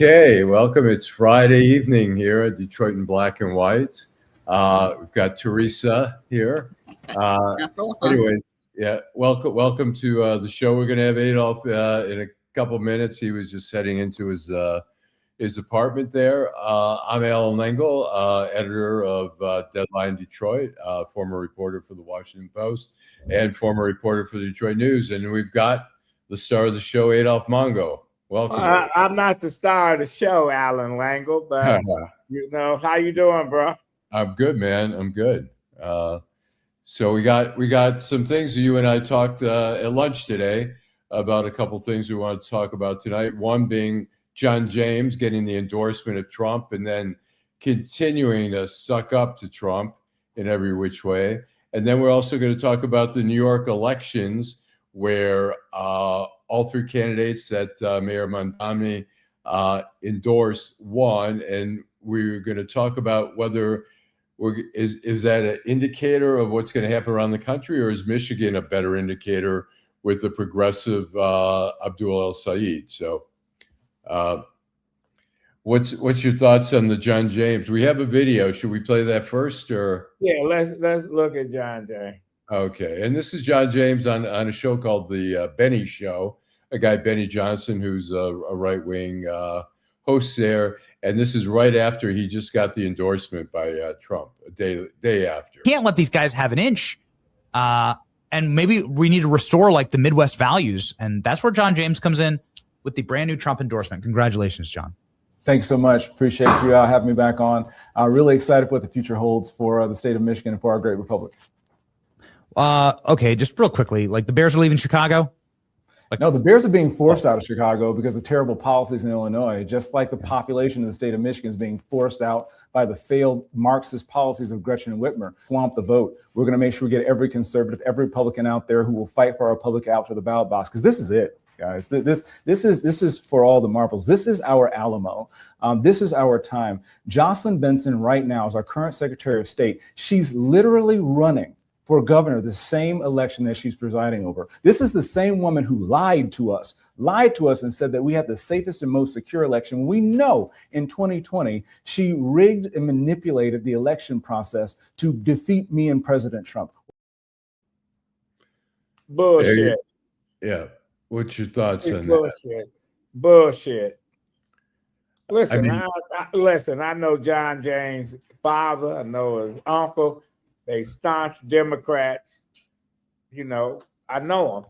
Okay, welcome. It's Friday evening here at Detroit in Black and White. We've got Teresa here. Anyways, yeah, welcome to the show. We're going to have Adolph in a couple minutes. He was just heading into his apartment there. I'm Allan Lengel, editor of Deadline Detroit, former reporter for the Washington Post, and former reporter for the Detroit News. And we've got the star of the show, Adolph Mongo. Welcome. I'm not the star of the show, Allan Lengel, but how you doing, bro? I'm good, man. I'm good. So we got some things. You and I talked at lunch today about a couple things we want to talk about tonight. One being John James getting the endorsement of Trump and then continuing to suck up to Trump in every which way. And then we're also going to talk about the New York elections, where all three candidates that Mayor Mondomny endorsed won, and we're going to talk about whether is that an indicator of what's going to happen around the country, or is Michigan a better indicator with the progressive Abdul El Sayed? So, what's your thoughts on the John James? We have a video. Should we play that first, or? Yeah, let's look at John James. Okay, and this is John James on a show called The Benny Show, a guy, Benny Johnson, who's a right-wing host there, and this is right after he just got the endorsement by Trump, a day after. Can't let these guys have an inch, and maybe we need to restore like the Midwest values, and that's where John James comes in with the brand new Trump endorsement. Congratulations, John. Thanks so much. Appreciate you having me back on. Really excited for what the future holds for the state of Michigan and for our great republic. Okay, just real quickly, like the Bears are leaving Chicago? No, the Bears are being forced out of Chicago because of terrible policies in Illinois, just like the population of the state of Michigan is being forced out by the failed Marxist policies of Gretchen and Whitmer. Swamp the vote. We're going to make sure we get every conservative, every Republican out there who will fight for our public out to the ballot box, because this is it, guys. This is for all the marbles. This is our Alamo. This is our time. Jocelyn Benson right now is our current Secretary of State. She's literally running for governor the same election that she's presiding over. This is the same woman who lied to us and said that we had the safest and most secure election. We know in 2020, she rigged and manipulated the election process to defeat me and President Trump. Bullshit. Yeah. What's your thoughts on that? Bullshit. Listen, I know John James' father. I know his uncle. They staunch Democrats. I know them.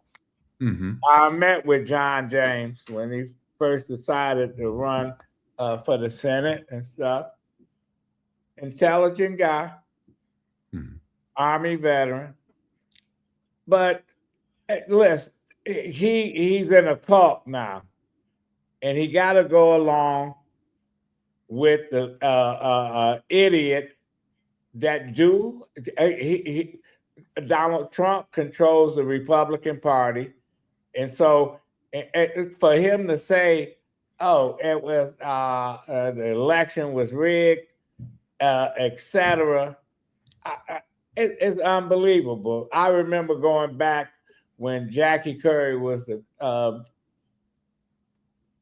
Mm-hmm. I met with John James when he first decided to run for the Senate and stuff. Intelligent guy, Army veteran. But listen, he's in a cult now, and he got to go along with the idiot that Donald Trump controls the Republican Party. And so for him to say, it was the election was rigged, etc., it's unbelievable. I remember going back when Jackie Curry was the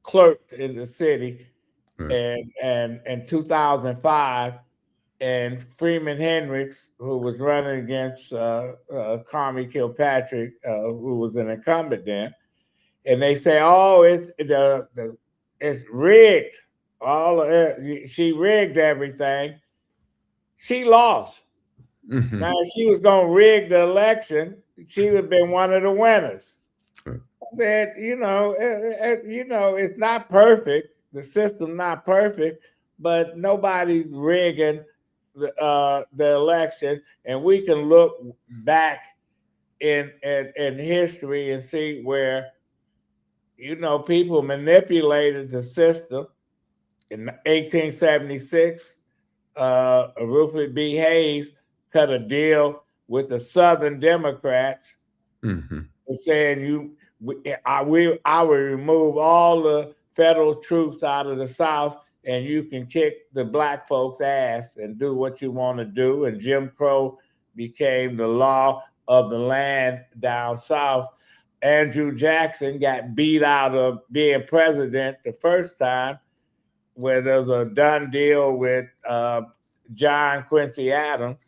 clerk in the city, and in 2005, and Freeman Hendricks, who was running against Carmi Kilpatrick, who was an incumbent then, and they say, it's rigged. She rigged everything. She lost. Mm-hmm. Now, if she was going to rig the election, she would have been one of the winners. I said, it's not perfect. The system's not perfect, but nobody's rigging the election, and we can look back in history and see where people manipulated the system. In 1876, Rupert B. Hayes cut a deal with the Southern Democrats, saying I will remove all the federal troops out of the South, and you can kick the black folks' ass and do what you want to do. And Jim Crow became the law of the land down south. Andrew Jackson got beat out of being president the first time, where there's a done deal with John Quincy Adams,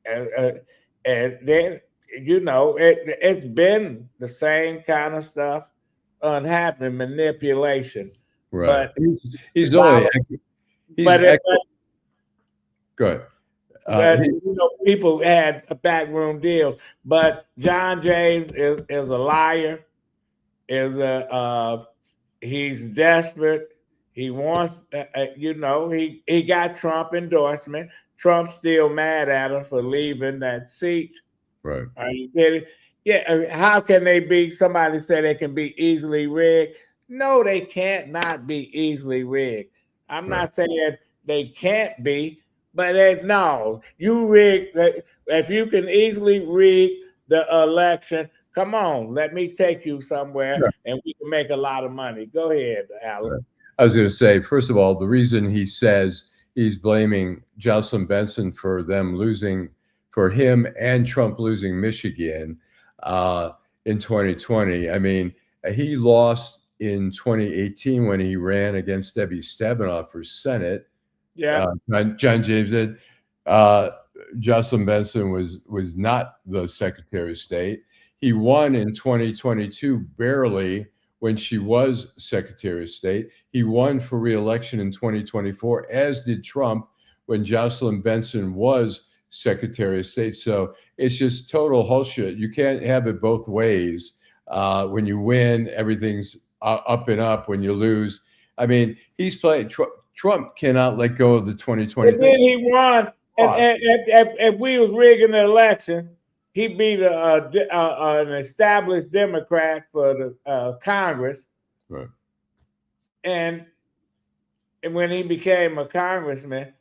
and then it's been the same kind of stuff happening, manipulation. Right. But he's only. Go ahead. People had backroom deals, but John James is a liar. He's desperate. He wants, he got Trump endorsement. Trump's still mad at him for leaving that seat. Right. Are you kidding? Yeah. How can they be? Somebody said they can be easily rigged. No, they can't not be easily rigged. I'm not saying they can't be, but no, you rig. If you can easily rig the election, come on, let me take you somewhere and we can make a lot of money. Go ahead, Allan. Right. I was going to say, first of all, the reason he says he's blaming Jocelyn Benson for them losing, for him and Trump losing Michigan in 2020. I mean, he lost in 2018 when he ran against Debbie Stabenow for Senate. Yeah. John James did. Jocelyn Benson was not the Secretary of State. He won in 2022 barely when she was Secretary of State. He won for re-election in 2024, as did Trump when Jocelyn Benson was Secretary of State. So it's just total bullshit. You can't have it both ways. When you win, everything's up and up. When you lose, I mean, he's playing. Trump cannot let go of the 2020 thing. Then he won, and if we was rigging the election, he beat an established Democrat for the Congress. Right. And when he became a congressman,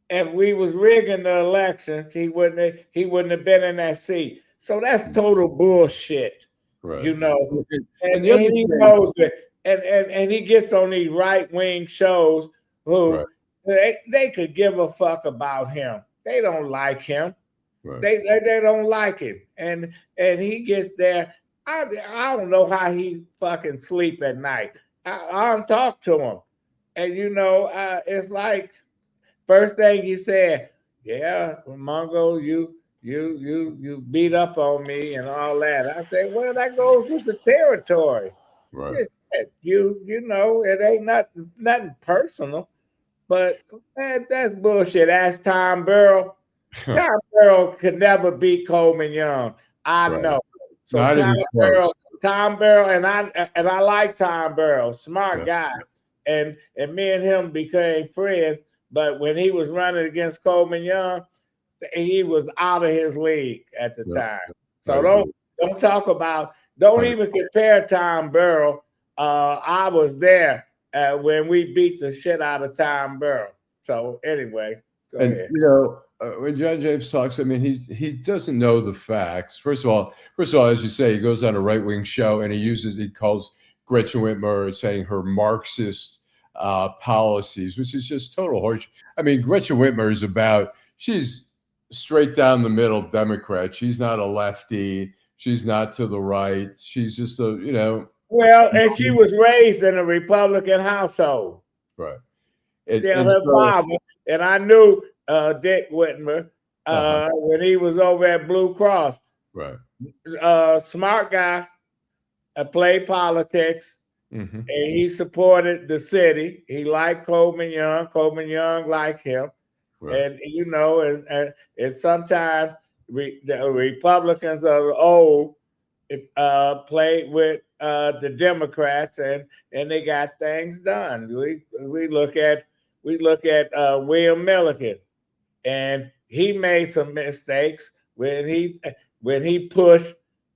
if we was rigging the elections, he wouldn't have been in that seat. So that's total bullshit. Right. And he knows it. And he gets on these right-wing shows who they could give a fuck about him. They don't like him. Right. They don't like him. And he gets there. I don't know how he fucking sleep at night. I don't talk to him. And it's like first thing he said, yeah, Mongo, you beat up on me and all that. I said, well, that goes with the territory. Right. It ain't nothing personal, but that's bullshit. Ask Tom Burrow. Tom Burrow could never beat Coleman Young. I know. So Tom Burrow, and I like Tom Burrow, smart guy, and me and him became friends. But when he was running against Coleman Young, he was out of his league at the time. So don't talk about. Don't even compare Tom Burrow. I was there when we beat the shit out of Tom Burrow. So anyway, go ahead. When John James talks, I mean, he doesn't know the facts. First of all, as you say, he goes on a right-wing show and he calls Gretchen Whitmer saying her Marxist policies, which is just total horseshit. I mean, Gretchen Whitmer she's straight down the middle Democrat. She's not a lefty. She's not to the right. She's just Well, and she was raised in a Republican household. Right. Her father, and I knew Dick Whitmer when he was over at Blue Cross. Right. Smart guy, played politics, and he supported the city. He liked Coleman Young. Coleman Young liked him. Right. And and sometimes the Republicans of the old played with the Democrats and they got things done. We look at William Milliken, and he made some mistakes when he pushed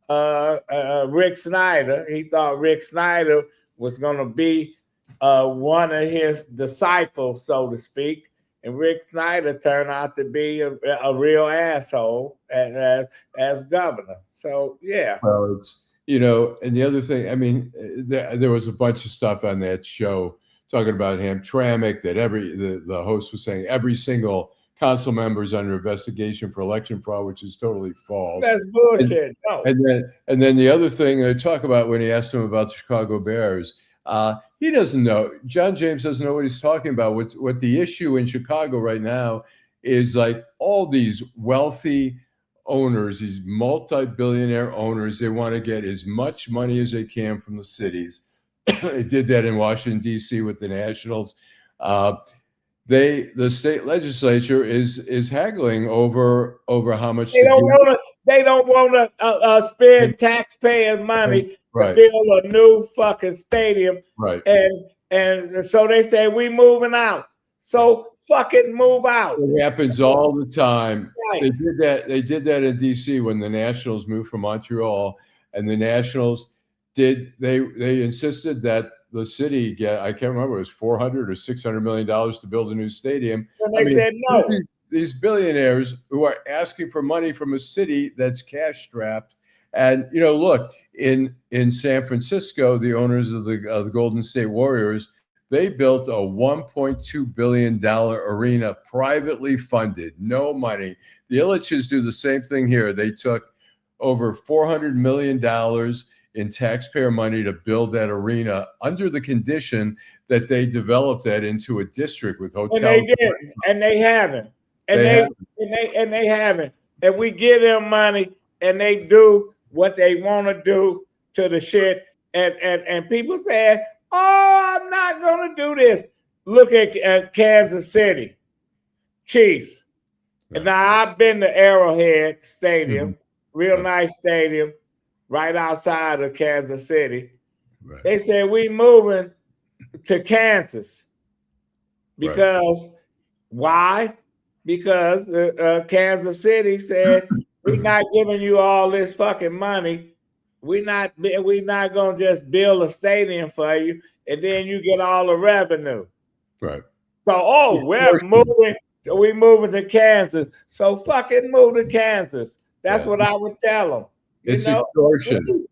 Rick Snyder. He thought Rick Snyder was going to be one of his disciples, so to speak. And Rick Snyder turned out to be a real asshole as governor. So, yeah. Well, and the other thing, I mean, there was a bunch of stuff on that show talking about Hamtramck, that the host was saying every single council member is under investigation for election fraud, which is totally false. That's bullshit. And then the other thing they talk about when he asked him about the Chicago Bears, He doesn't know. John James doesn't know what he's talking about. What the issue in Chicago right now is, like, all these wealthy owners, these multi-billionaire owners, they want to get as much money as they can from the cities. They did that in Washington, D.C. with the Nationals. The state legislature is haggling over how much they don't want to spend taxpayer money to build a new fucking stadium. Right. And so they say we moving out. So fucking move out. It happens all the time. Right. They did that in DC when the Nationals moved from Montreal, and the Nationals they insisted that the city get, I can't remember, it was $400 or $600 million to build a new stadium. And they said no. These billionaires who are asking for money from a city that's cash strapped. And, look, in San Francisco, the owners of the Golden State Warriors, they built a $1.2 billion arena, privately funded, no money. The Ilitches do the same thing here. They took over $400 million in taxpayer money to build that arena under the condition that they developed that into a district with hotels. And they didn't, and they haven't. And they haven't. And we give them money, and they do what they want to do to the shit. And people say, "Oh, I'm not going to do this." Look at Kansas City Chiefs. Right. And now I've been to Arrowhead Stadium, real nice stadium, right outside of Kansas City. Right. They said we moving to Kansas because why? Because Kansas City said we're not giving you all this fucking money. We're not gonna just build a stadium for you and then you get all the revenue. Right. So we moving to Kansas. So fucking move to Kansas. That's what I would tell them. It's extortion.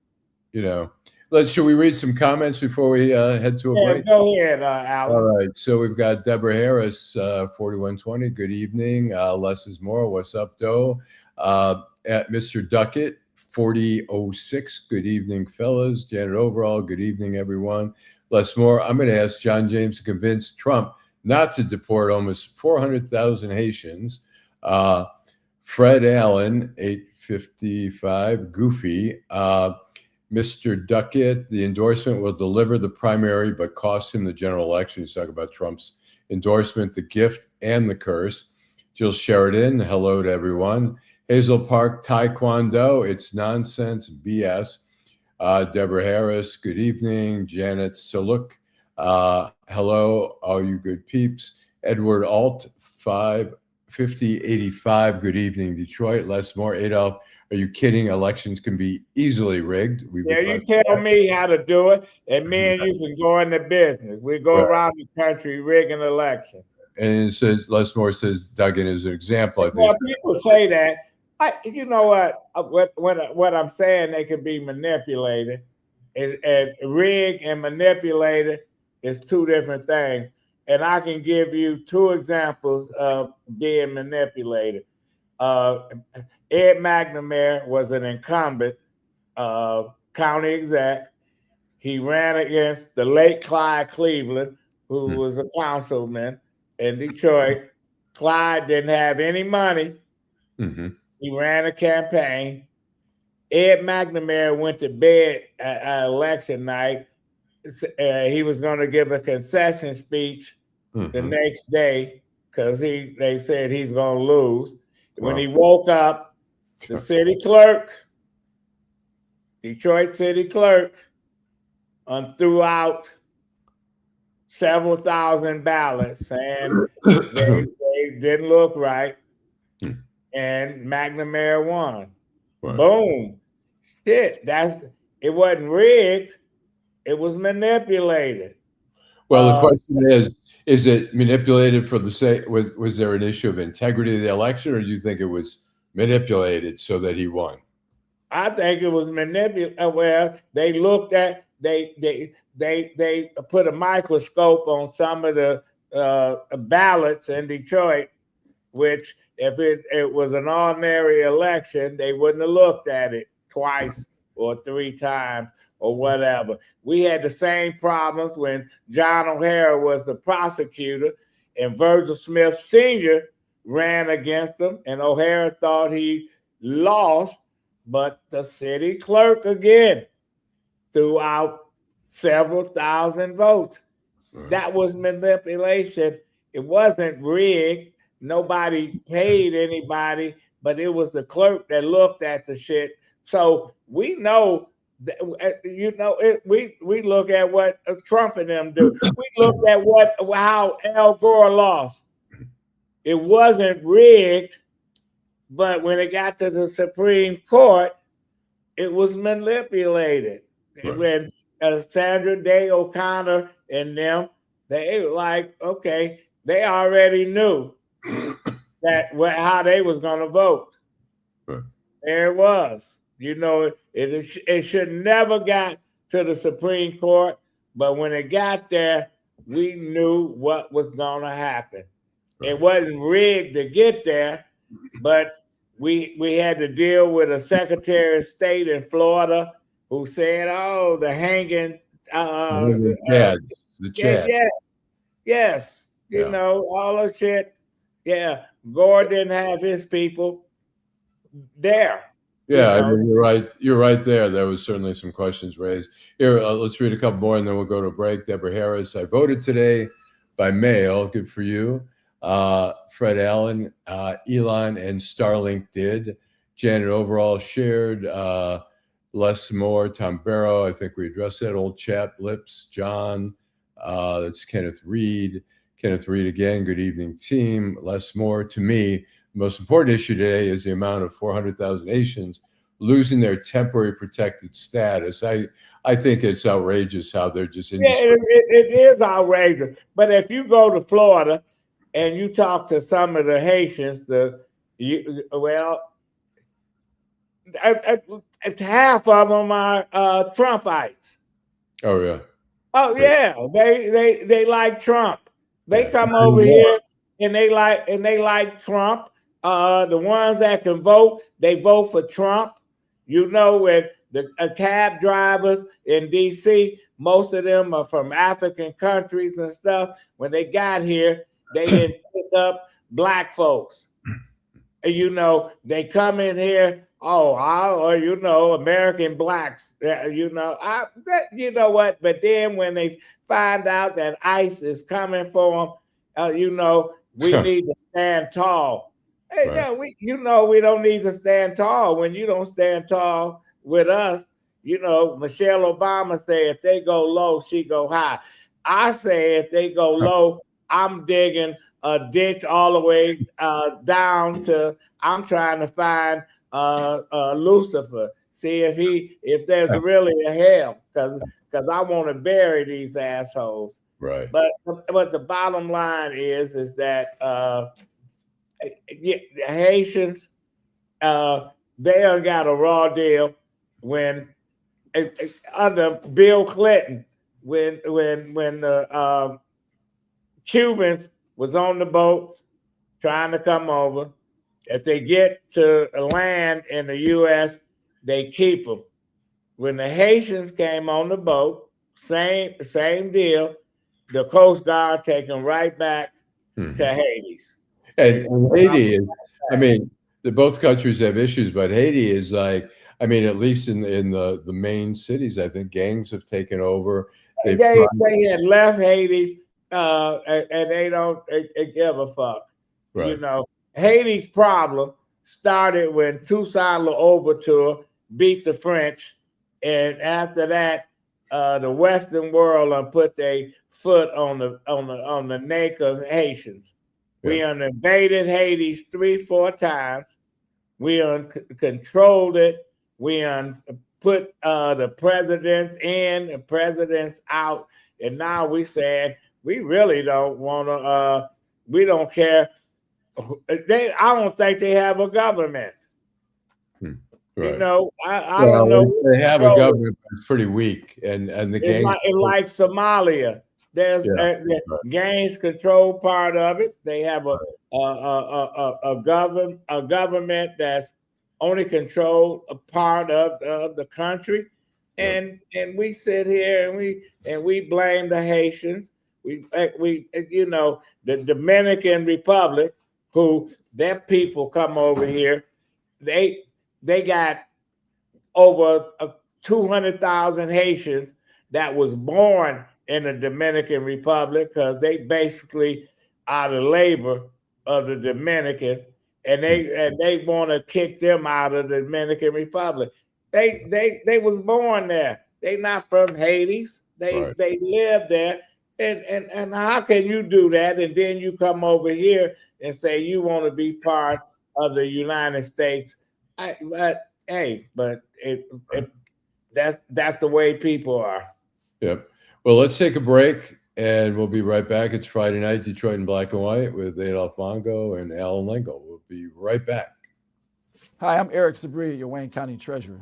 Should we read some comments before we head to a break? Go ahead, Allan. All right. So we've got Deborah Harris, 4120. Good evening. Less is more. What's up, Doe? At Mr. Duckett, 4006. Good evening, fellas. Janet Overall. Good evening, everyone. Less more. I'm going to ask John James to convince Trump not to deport almost 400,000 Haitians. Fred Allen, 855. Goofy. Mr. Duckett, the endorsement will deliver the primary but cost him the general election. He's talking about Trump's endorsement, the gift and the curse. Jill Sheridan, hello to everyone. Hazel Park, Taekwondo, it's nonsense, BS. Deborah Harris, good evening. Janet Saluk, hello, all you good peeps. Edward Alt, 55085, good evening, Detroit. Les Moore, Adolph, are you kidding? Elections can be easily rigged. You tell me how to do it, and me and you can go into business. We go around the country rigging elections. And it says, Les Moore says, Duggan is an example. I think people say that. You know what I'm saying, they can be manipulated. And rig and manipulated is two different things. And I can give you two examples of being manipulated. Ed McNamara was an incumbent county exec. He ran against the late Clyde Cleveland, who was a councilman in Detroit. Clyde didn't have any money. He ran a campaign. Ed McNamara went to bed at election night. He was going to give a concession speech the next day because they said he's going to lose. When he woke up, the city clerk, Detroit city clerk, threw out several thousand ballots, and they didn't look right, and McNamara won. Right. Boom. Shit, it wasn't rigged, it was manipulated. Well, the question is it manipulated for the sake? Was there an issue of integrity of the election, or do you think it was manipulated so that he won? I think it was manipulated. Well, they looked at they put a microscope on some of the ballots in Detroit, which if it was an ordinary election, they wouldn't have looked at it twice or 3 times or whatever. We had the same problems when John O'Hara was the prosecutor and Virgil Smith Sr. ran against him, and O'Hara thought he lost, but the city clerk again threw out several thousand votes. That was manipulation. It wasn't rigged. Nobody paid anybody, but it was the clerk that looked at the shit. So we know that, we look at what Trump and them do. We looked at how Al Gore lost. It wasn't rigged, but when it got to the Supreme Court, it was manipulated. Right. When Sandra Day O'Connor and them, they were like, okay, they already knew that how they was going to vote. Right. There it was. It should never got to the Supreme Court, but when it got there, we knew what was going to happen. Right. It wasn't rigged to get there, but we had to deal with a Secretary of State in Florida who said, "Oh, the hanging, the chat, yes, all the shit." Yeah, Gore didn't have his people there. Yeah, I mean, you're right. You're right there. There was certainly some questions raised. Here, let's read a couple more, and then we'll go to a break. Deborah Harris, I voted today by mail. Good for you. Fred Allen, Elon, and Starlink did. Janet Overall shared. Les Moore, Tom Barrow, I think we addressed that. Old Chap Lips, John. That's Kenneth Reed. Kenneth Reed again. Good evening, team. Les Moore. To me, the most important issue today is the amount of 400,000 Haitians losing their temporary protected status. I think it's outrageous how they're just it is outrageous. But if you go to Florida and you talk to some of the Haitians, half of them are Trumpites. Oh yeah. Oh yeah. They like Trump. They come over here and they like Trump. The ones that can vote, they vote for Trump. With the cab drivers in DC, most of them are from African countries and stuff. When they got here, they didn't pick up black folks. They come in here. American blacks. What? But then when they find out that ICE is coming for them, we need to stand tall. Hey, right. We don't need to stand tall when you don't stand tall with us. Michelle Obama said if they go low, she go high. I say if they go low, I'm digging a ditch all the way down to. I'm trying to find Lucifer. See if there's really a hell, because I want to bury these assholes. Right. But the bottom line is that the Haitians they got a raw deal when under Bill Clinton when the Cubans was on the boats trying to come over. If they get to land in the U.S., they keep them. When the Haitians came on the boat, same deal. The Coast Guard take them right back to Hades. And Haiti is, both countries have issues, but Haiti is like, at least in the main cities, I think gangs have taken over. They had left Haiti, and they don't give a fuck. Right. Haiti's problem started when Toussaint Louverture beat the French, and after that, the Western world put their foot on the neck of Haitians. Yeah. We invaded Haiti 3-4 times. We controlled it. We put the presidents in, the presidents out, and now we saying we really don't want to. We don't care. I don't think they have a government. Right. I don't know. They have a government, but it's pretty weak, and the gangs. Like Somalia. There's gangs control part of it. They have a government that's only control a part of the country, and we sit here and we blame the Haitians. We the Dominican Republic, who their people come over here, they got over 200,000 Haitians that was born in the Dominican Republic, because they basically are the labor of the Dominican, and they want to kick them out of the Dominican Republic. They was born there. They not from Haiti. They live there. And how can you do that? And then you come over here and say you want to be part of the United States. But that's the way people are. Yep. Well, let's take a break and we'll be right back. It's Friday night, Detroit in Black and White with Adolph Mongo and Allan Lengel. We'll be right back. Hi, I'm Eric Sabria, your Wayne County Treasurer.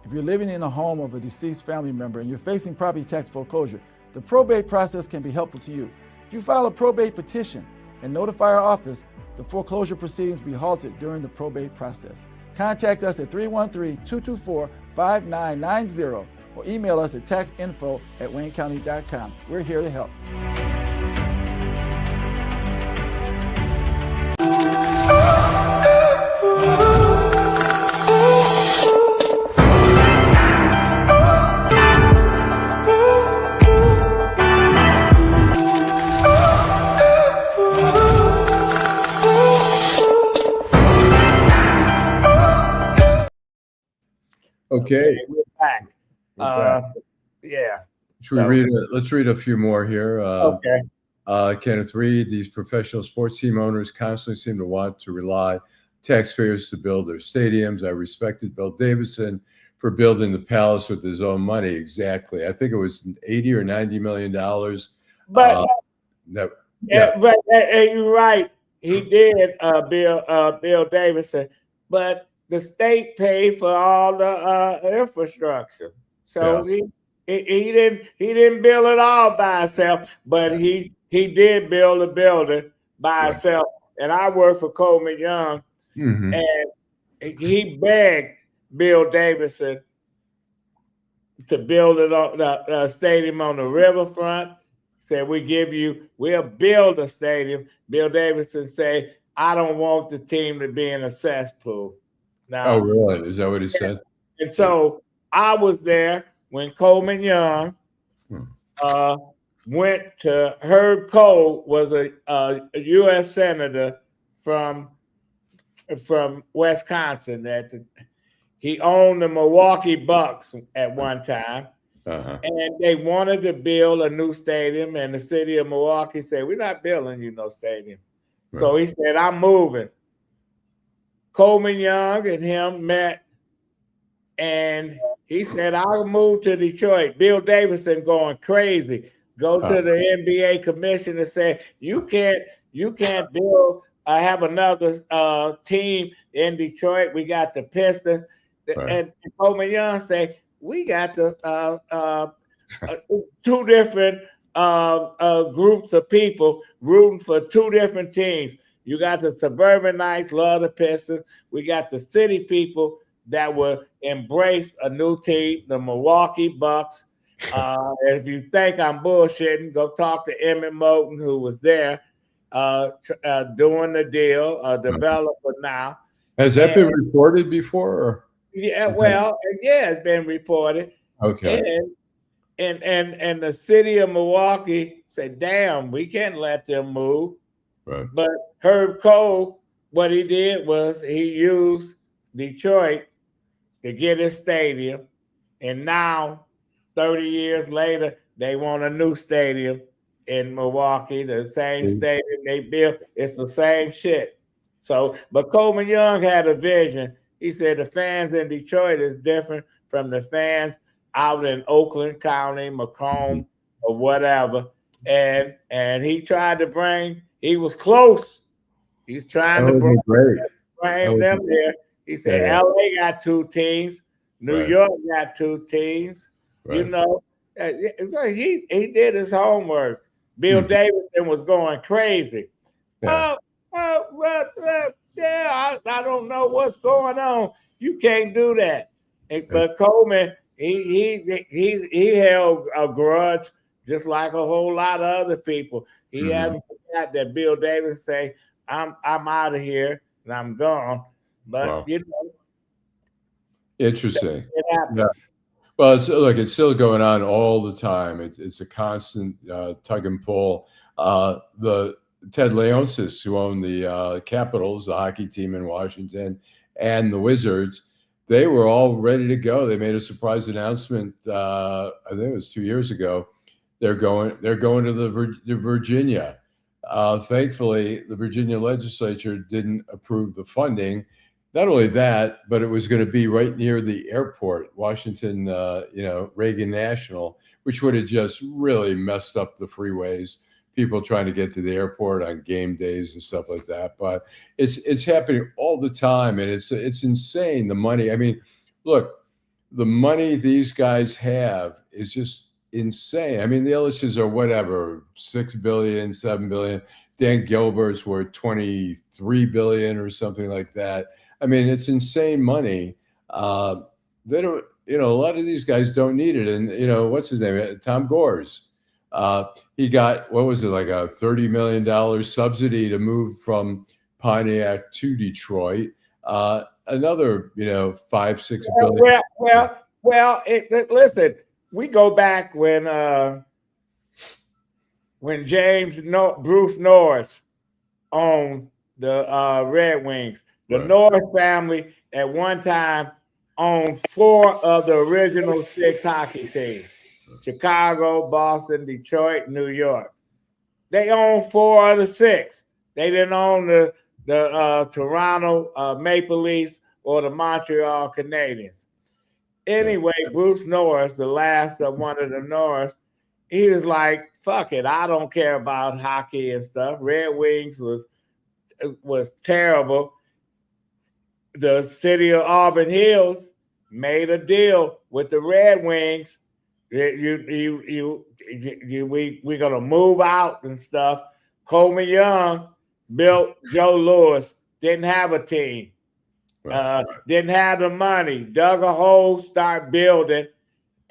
If you're living in a home of a deceased family member and you're facing property tax foreclosure, the probate process can be helpful to you. If you file a probate petition and notify our office, the foreclosure proceedings will be halted during the probate process. Contact us at 313-224-5990 or email us at taxinfo@waynecounty.com. We're here to help. Okay. We're back. Yeah. Let's read a few more here. Okay. Kenneth Reed, these professional sports team owners constantly seem to want to rely taxpayers to build their stadiums. I respected Bill Davidson for building the Palace with his own money. Exactly. I think it was $80 or $90 million. But but you're right. He did, Bill Davidson, but the state paid for all the infrastructure. So he didn't build it all by himself, but he did build a building by himself. And I worked for Coleman Young, and he begged Bill Davidson to build it on the stadium on the riverfront. Said, we'll build a stadium. Bill Davidson said, I don't want the team to be in a cesspool. Now, oh, really? Is that what he said? And so I was there when Coleman Young went to Herb Cole, was a U.S. senator from Wisconsin. He owned the Milwaukee Bucks at one time. And they wanted to build a new stadium, and the city of Milwaukee said, we're not building you no stadium. Right. So he said, I'm moving. Coleman Young and him met, and he said, I'll move to Detroit. Bill Davidson going crazy. Go to the NBA commission and say, you can't build, have another team in Detroit. We got the Pistons. Right. And Coleman Young say, we got the two different groups of people rooting for two different teams. You got the suburbanites, love the Pistons. We got the city people that will embrace a new team, the Milwaukee Bucks. If you think I'm bullshitting, go talk to Emmett Moulton, who was there doing the deal, a developer now. Has that been reported before? Or? Yeah, well, it's been reported. Okay. And the city of Milwaukee said, damn, we can't let them move. Right. But Herb Cole, what he did was he used Detroit to get his stadium. And now, 30 years later, they want a new stadium in Milwaukee, the same stadium they built. It's the same shit. So, but Coleman Young had a vision. He said the fans in Detroit is different from the fans out in Oakland County, Macomb, or whatever. And he tried to he was close. He's trying to bring them there. He said, LA got two teams. New York got two teams. Right. You know, he did his homework. Bill Davidson was going crazy. Yeah. Yeah, I don't know what's going on. You can't do that. But Coleman, he held a grudge just like a whole lot of other people. He hasn't forgot that Bill Davis say, I'm out of here and I'm gone. But you know, Interesting. it happens. Yeah. Well, it's still going on all the time. It's a constant tug and pull. The Ted Leonsis, who owned the Capitals, the hockey team in Washington, and the Wizards, they were all ready to go. They made a surprise announcement. I think it was 2 years ago. They're going to the Virginia. Thankfully, the Virginia legislature didn't approve the funding. Not only that, but it was going to be right near the airport, Washington, Reagan National, which would have just really messed up the freeways, people trying to get to the airport on game days and stuff like that. But it's happening all the time, and it's insane, the money. I mean, look, the money these guys have is just insane. I mean, the Ellishes are whatever, 6 billion, 7 billion. Dan Gilbert's worth 23 billion or something like that. I mean, it's insane money. They don't, a lot of these guys don't need it. And, what's his name? Tom Gores. He got, what was it, like a $30 million subsidy to move from Pontiac to Detroit. Another, 5-6 billion. Well, listen, we go back when Bruce Norris owned the Red Wings. The Norris family at one time owned 4 of the original 6 hockey teams: Chicago, Boston, Detroit, New York. They owned 4 of the 6. They didn't own the Toronto Maple Leafs or the Montreal Canadiens. Anyway, Bruce Norris, the last of one of the Norris, he was like, fuck it, I don't care about hockey and stuff. Red Wings was terrible. The city of Auburn Hills made a deal with the Red Wings. We're gonna move out and stuff. Coleman Young built Joe Louis. Didn't have a team. Didn't have the money. Dug a hole, started building,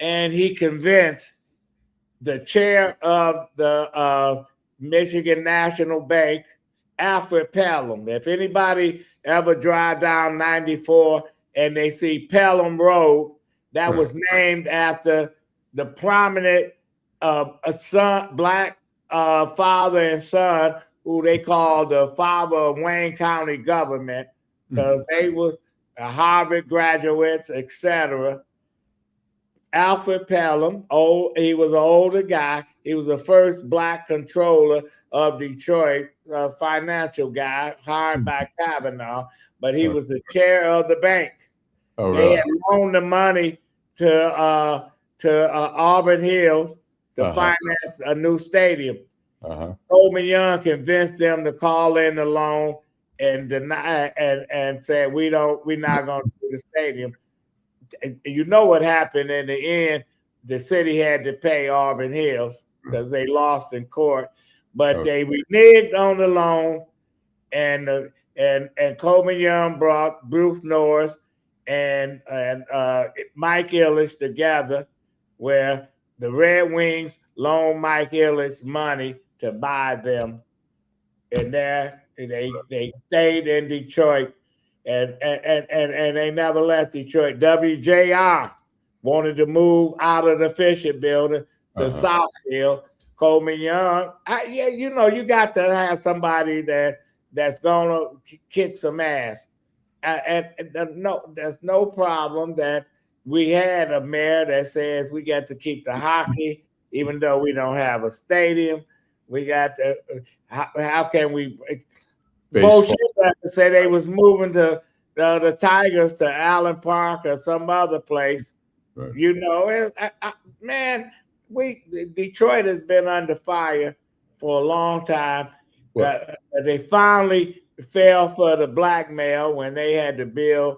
and he convinced the chair of the Michigan National Bank, Alfred Pelham. If anybody ever drive down 94 and they see Pelham Road, that was named after the prominent black father and son who they called the father of Wayne County government, because they was Harvard graduates, etc. Alfred Pelham, he was an older guy. He was the first black controller of Detroit, financial guy, hired by Kavanaugh, but he was the chair of the bank. They had loaned the money to Auburn Hills to finance a new stadium. Coleman Young convinced them to call in the loan and deny and said, we're not going to do the stadium. You know what happened in the end? The city had to pay Auburn Hills because they lost in court, but they reneged on the loan, and Coleman Young brought Bruce Norris and Mike Ilitch together, where the Red Wings loaned Mike Ilitch money to buy them, and there they stayed in Detroit. And they never left Detroit. WJR wanted to move out of the Fisher building to Southfield. Coleman Young, you got to have somebody that's gonna kick some ass. There's no problem that we had a mayor that says we got to keep the hockey, even though we don't have a stadium. We got to. How can we? Bullshit to say they was moving to the Tigers to Allen Park or some other place. Detroit has been under fire for a long time. They finally fell for the blackmail when they had to build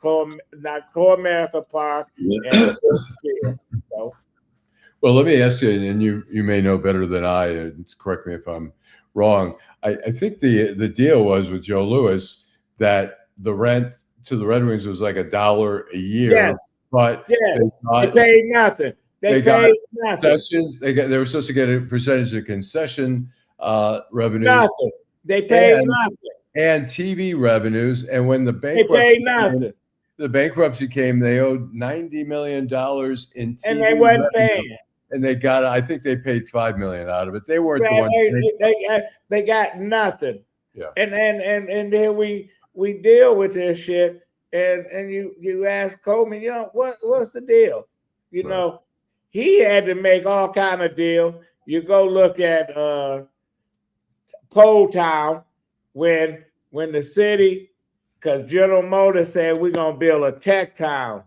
Core-America Park. Well, let me ask you, and you may know better than I, and correct me if I'm wrong. I think the deal was with Joe Louis that the rent to the Red Wings was like $1 a year, Yes. but Yes. They paid nothing. They paid nothing. Concessions. They were supposed to get a percentage of concession revenues. Nothing. They paid nothing. And TV revenues. And when the They paid nothing. The bankruptcy came, they owed $90 million in TV and they wasn't revenue. paying. And they got, I think they paid $5 million out of it. They weren't the ones. They got nothing. Yeah. And then we deal with this shit. And you ask Coleman, what's the deal? You know, he had to make all kind of deals. You go look at Pole Town when the city, because General Motors said we're gonna build a tech town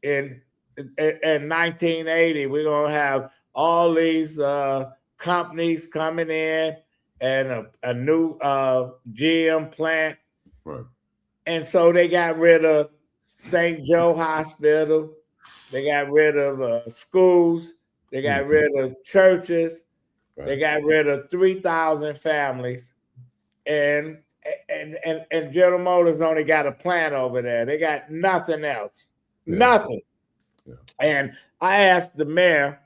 in 1980. We're gonna have all these companies coming in and a new GM plant. Right. And so they got rid of St. Joe Hospital. They got rid of schools. They got rid of churches. Right. They got rid of 3,000 families. And General Motors only got a plant over there. They got nothing else. Yeah. Nothing. Yeah. And I asked the mayor,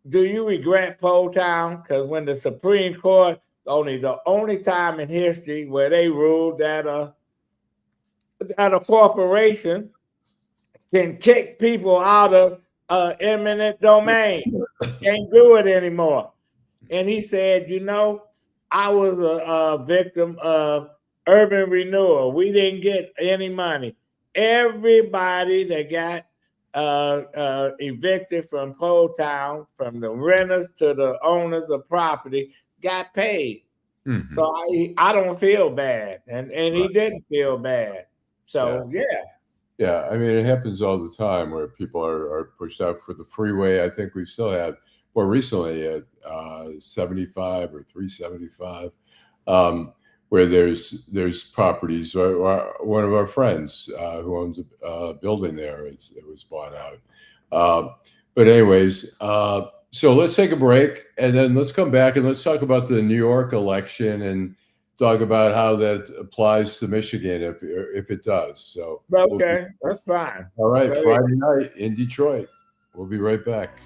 do you regret Pole Town? Because when the Supreme Court, the only time in history where they ruled that a corporation can kick people out of eminent domain, can't do it anymore. And he said, I was a victim of urban renewal. We didn't get any money. Everybody that got evicted from Pole Town, from the renters to the owners of property, got paid. Mm-hmm. So I don't feel bad, and he didn't feel bad. So yeah. I mean, it happens all the time where people are pushed out for the freeway. I think we still had more recently at 75 or 375, where there's properties. One of our friends who owns a building there, it was bought out. But anyways. So let's take a break, and then let's come back and let's talk about the New York election and talk about how that applies to Michigan, if it does. So okay, that's fine. All right, Friday night in Detroit. We'll be right back.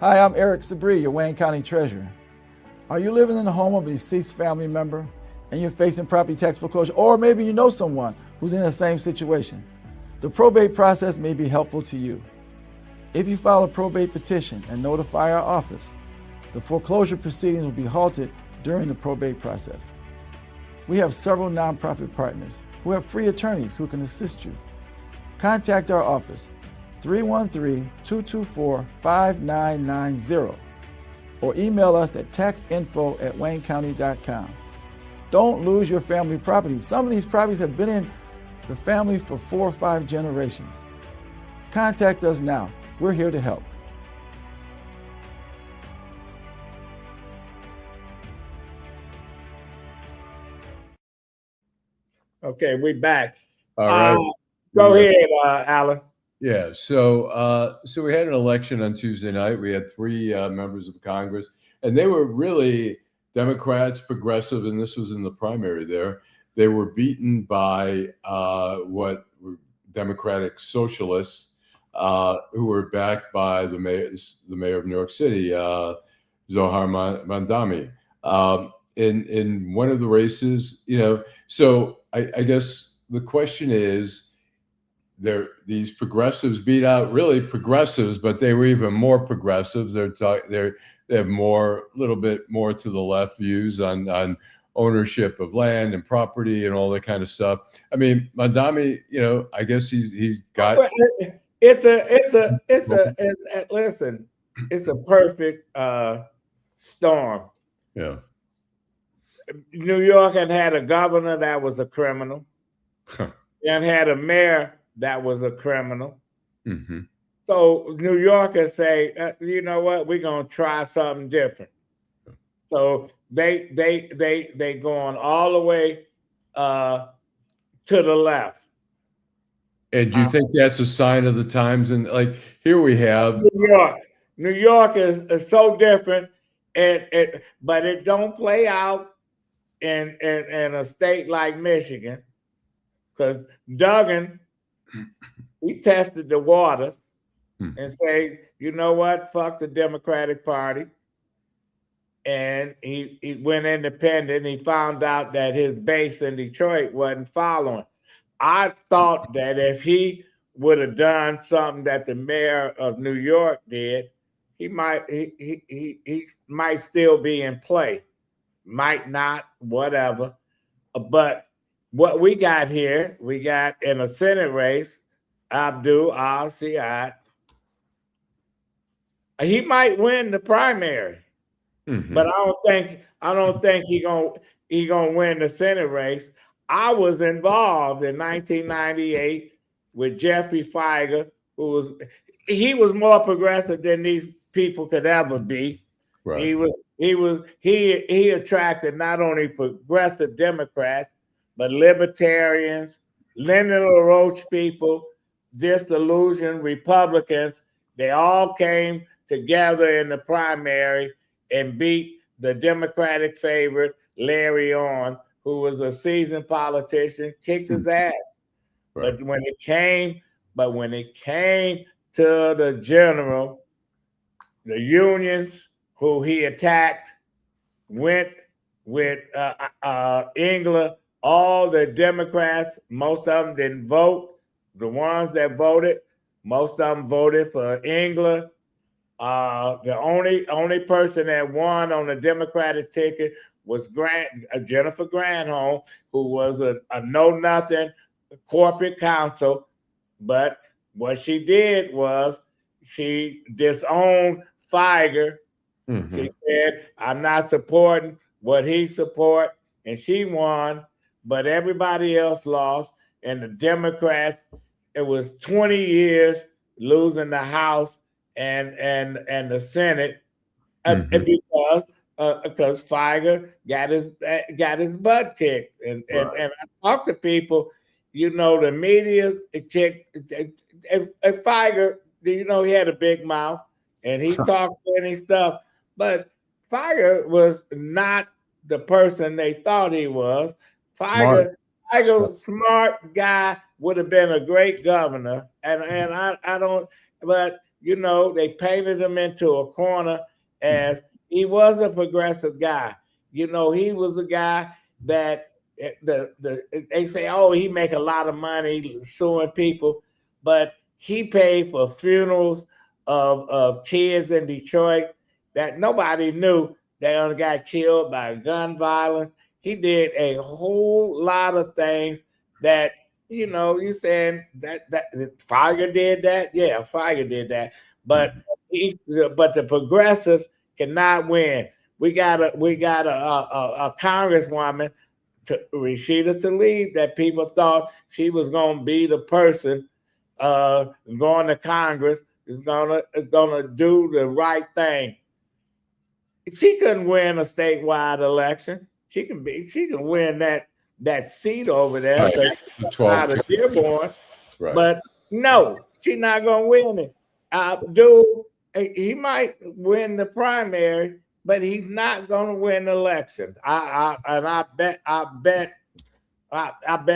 Hi, I'm Eric Sabri, your Wayne County Treasurer. Are you living in the home of a deceased family member and you're facing property tax foreclosure, or maybe you know someone who's in the same situation? The probate process may be helpful to you. If you file a probate petition and notify our office, the foreclosure proceedings will be halted during the probate process. We have several nonprofit partners who have free attorneys who can assist you. Contact our office, 313-224-5990, or email us at taxinfo@waynecounty.com. Don't lose your family property. Some of these properties have been in the family for 4 or 5 generations. Contact us now. We're here to help. Okay, we're back. All right. Go ahead, Allan. Yeah, so we had an election on Tuesday night. We had 3 members of Congress, and they were really Democrats, progressive, and this was in the primary there. They were beaten by what were Democratic socialists, who were backed by the mayor of New York City, Zohar Mamdani, in one of the races. So I guess the question is, these progressives beat out really progressives, but they were even more progressives. They have a little bit more to the left views on ownership of land and property and all that kind of stuff. I mean, Mamdani, I guess he's got. Listen, it's a perfect storm. Yeah. New York had a governor that was a criminal, and had a mayor that was a criminal. Mm-hmm. So New Yorkers say, you know what, we're gonna try something different. So they going all the way to the left. And do you think that's a sign of the times? And like here we have New York. New York is so different, but it don't play out in a state like Michigan, because Duggan, he tested the waters and say, you know what, fuck the Democratic Party. And he went independent. He found out that his base in Detroit wasn't following. I thought that if he would have done something that the mayor of New York did, he might still be in play. Might not, whatever. But what we got here, we got in a Senate race, Abdul al-Sayed. He might win the primary, but I don't think he gonna win the Senate race. I was involved in 1998 with Jeffrey Feiger, who was more progressive than these people could ever be. Right. He attracted not only progressive Democrats, but libertarians, Lyndon LaRoche people, disillusioned Republicans. They all came together in the primary and beat the Democratic favorite, Larry Orn, who was a seasoned politician, kicked his ass. Right. But when it came to the general, the unions who he attacked went with Engler. All the Democrats, most of them didn't vote. The ones that voted, most of them voted for Engler. The only person that won on the Democratic ticket was Jennifer Granholm, who was a know-nothing corporate counsel. But what she did was she disowned Feiger. She said, I'm not supporting what he support, and she won, but everybody else lost. And the Democrats, it was 20 years losing the House and the Senate because Feiger got his butt kicked. And I talk to people, the media kicked Feiger, he had a big mouth and he talked any stuff, but Feiger was not the person they thought he was. Feiger, smart guy, would have been a great governor, and I don't, but they painted him into a corner as he was a progressive guy. He was a guy that they say, oh, he make a lot of money suing people, but he paid for funerals of kids in Detroit that nobody knew they got killed by gun violence. He did a whole lot of things that, you saying that Feiger did that? Yeah, Feiger did that. But but the progressives cannot win. We got a congresswoman, Rashida Tlaib, that people thought she was going to be the person going to Congress, is gonna do the right thing. She couldn't win a statewide election. She can win that seat over there. Right. Out of Dearborn. Right. But no, she's not gonna win it. Dude, he might win the primary, but he's not gonna win the election. I bet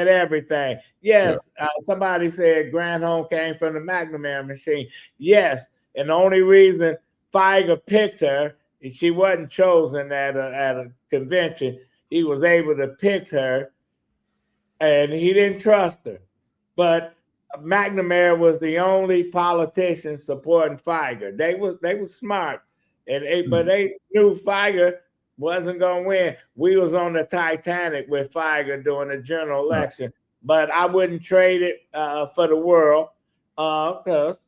everything. Yes, somebody said Granholm came from the McNamara machine. Yes, and the only reason Feiger picked her, she wasn't chosen at a convention. He was able to pick her, and he didn't trust her. But McNamara was the only politician supporting Feiger. They were smart, but they knew Feiger wasn't going to win. We was on the Titanic with Feiger during the general election, but I wouldn't trade it for the world because,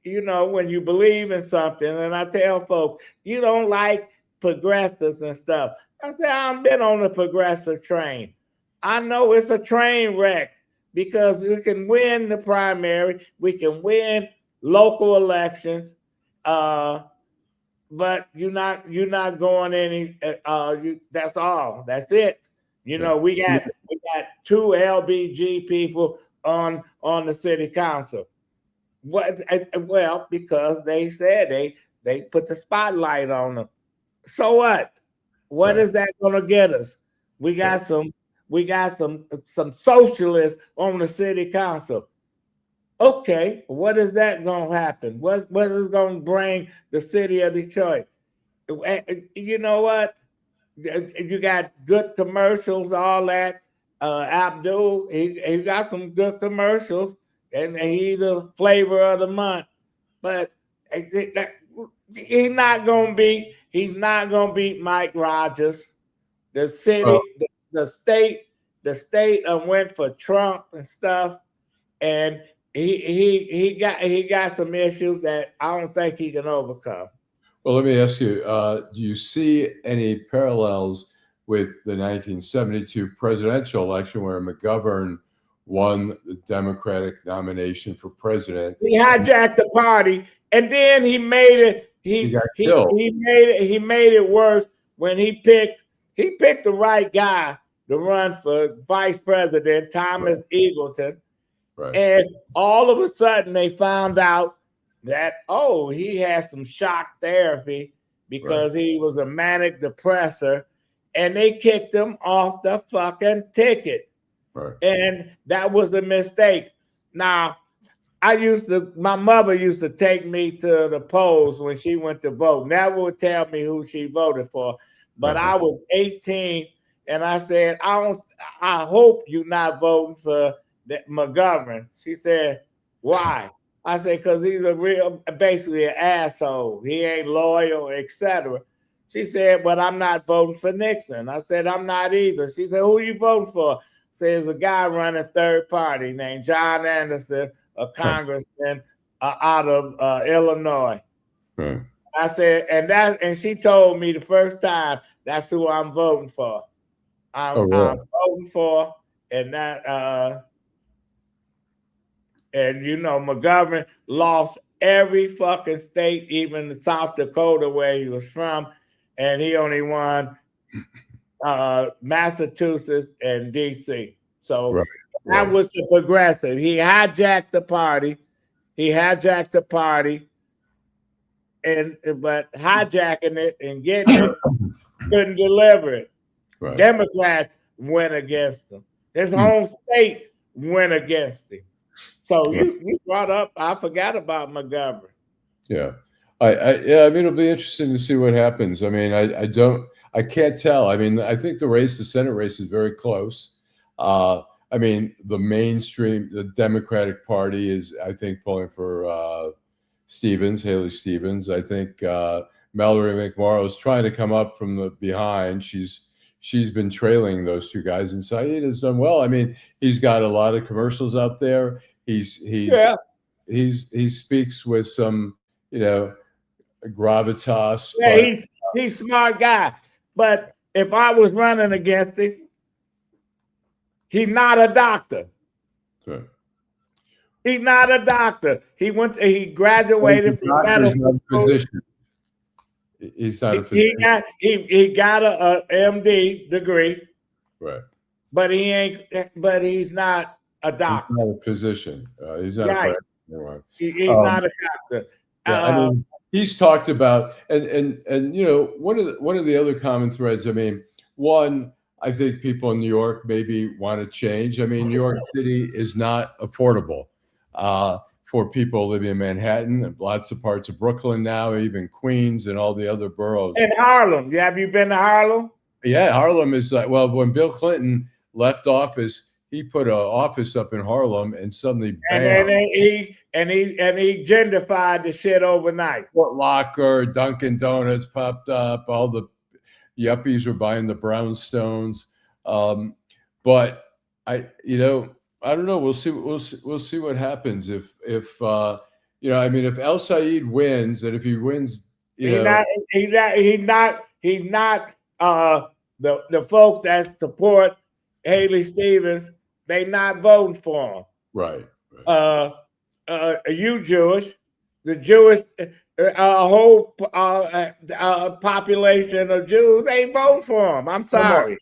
when you believe in something, and I tell folks, you don't like progressives and stuff. I said, I've been on the progressive train. I know it's a train wreck because we can win the primary, we can win local elections, but you're not going any. That's all. That's it. We got 2 LBG people on the city council. What? Well, because they said They put the spotlight on them. So what? What Right. is that going to get us? We got some socialists on the city council. Okay, what is that going to happen? What is going to bring the city of Detroit? You know what? You got good commercials, all that. Abdul, he got some good commercials, and he's the flavor of the month. But he's not gonna beat Mike Rogers. The city, the state went for Trump and stuff, and he got some issues that I don't think he can overcome. Well, let me ask you, do you see any parallels with the 1972 presidential election where McGovern won the Democratic nomination for president? He hijacked the party, and then he made it. He made it worse when he picked the right guy to run for vice president, Thomas Eagleton. Right. And all of a sudden they found out that, oh, he had some shock therapy because he was a manic depressor, and they kicked him off the fucking ticket. Right. And that was a mistake. Now, my mother used to take me to the polls when she went to vote. Never would tell me who she voted for. But I was 18, and I said, I hope you're not voting for McGovern. She said, why? I said, because he's basically an asshole. He ain't loyal, etc. She said, but I'm not voting for Nixon. I said, I'm not either. She said, who are you voting for? I said, there's a guy running third party named John Anderson, a congressman out of Illinois. Right. I said, and she told me the first time, that's who I'm voting for. I'm voting for, and that and you know, McGovern lost every fucking state, even South Dakota where he was from, and he only won Massachusetts and DC. So that was the progressive. He hijacked the party. But hijacking it and getting it couldn't deliver it. Right. Democrats went against him. His home state went against him. So you brought up, I forgot about McGovern. Yeah. I mean, it'll be interesting to see what happens. I mean, I can't tell. I mean, I think the Senate race is very close. I mean, the Democratic Party is, I think, pulling for Haley Stevens. I think Mallory McMorrow is trying to come up from the behind. She's been trailing those two guys, and Saeed has done well. I mean, he's got a lot of commercials out there. He speaks with some, gravitas. Yeah, he's a smart guy. But if I was running against him, he's not a doctor. Right. He's not a doctor. He graduated from medical school. He's not a physician. He got a MD degree. Right. But he's not a doctor. He's not a physician. He's not right. He's not a doctor. I mean, he's talked about and one of the other common threads. I mean, one, I think people in New York maybe want to change. I mean, New York City is not affordable for people living in Manhattan, lots of parts of Brooklyn now, even Queens and all the other boroughs. And Harlem. Have you been to Harlem? Yeah, Harlem is like, well, when Bill Clinton left office, he put an office up in Harlem, and suddenly, bam. And he gentrified the shit overnight. Fort Locker, Dunkin' Donuts popped up. All the yuppies were buying the brownstones. But I don't know. We'll see what happens if El Said wins, and if he wins, he's not the folks that support Haley Stevens. They not voting for him. Right. You Jewish, the Jewish whole population of Jews ain't voting for him. I'm sorry.